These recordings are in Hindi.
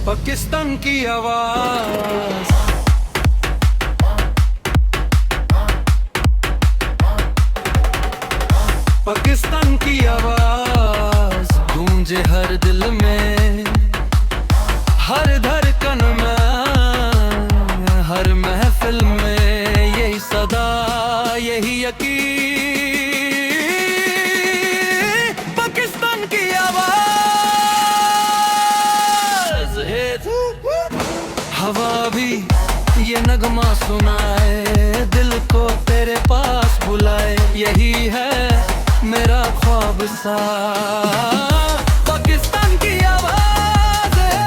पाकिस्तान की आवाज, पाकिस्तान की आवाज गूंजे हर दिल में, हर धड़कन में, हर महफिल में। यही सदा, यही यकीन, पाकिस्तान की आवाज है। हवा भी ये नगमा सुनाए, दिल को तेरे पास बुलाए। यही है मेरा ख्वाब सा, पाकिस्तान की आवाज है।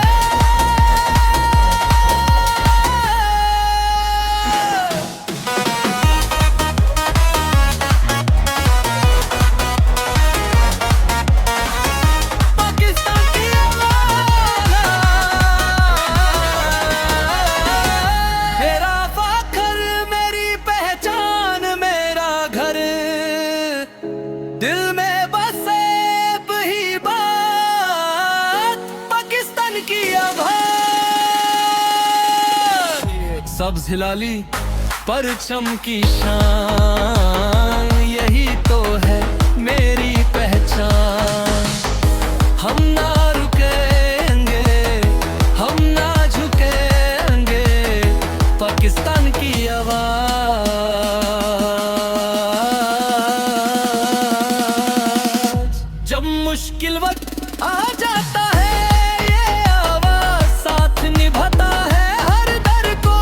पाकिस्तान की आवाज, मेरा फख्र, मेरी पहचान, मेरा घर। दिल में बसे ही बात, पाकिस्तान की आवाज। सब्ज हिलाली परचम की शान, यही तो है मेरी पहचान। हम ना रुकेंगे, हम ना झुकेंगे, पाकिस्तान की आवाज। जब मुश्किल वक्त आ जाता है, ये आवाज साथ निभाता है। हर डर को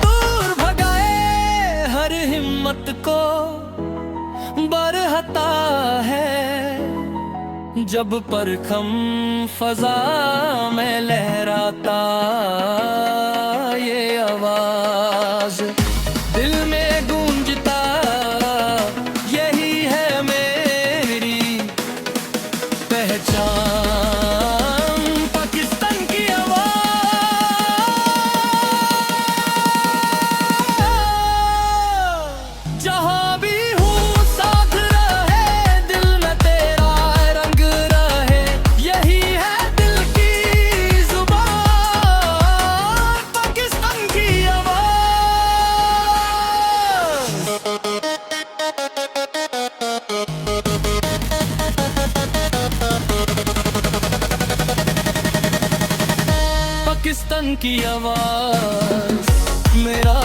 दूर भगाए, हर हिम्मत को बरहता है। जब परखम फजा में लहराता, ये आवाज दिल में गूंजता। यही है मेरी पहचान, पाकिस्तान की आवाज। जहां भी हूँ साथ रहे, दिल में तेरा रंग रहे। यही है दिल की जुबान, पाकिस्तान की आवाज। पाकिस्तान की आवाज, मेरा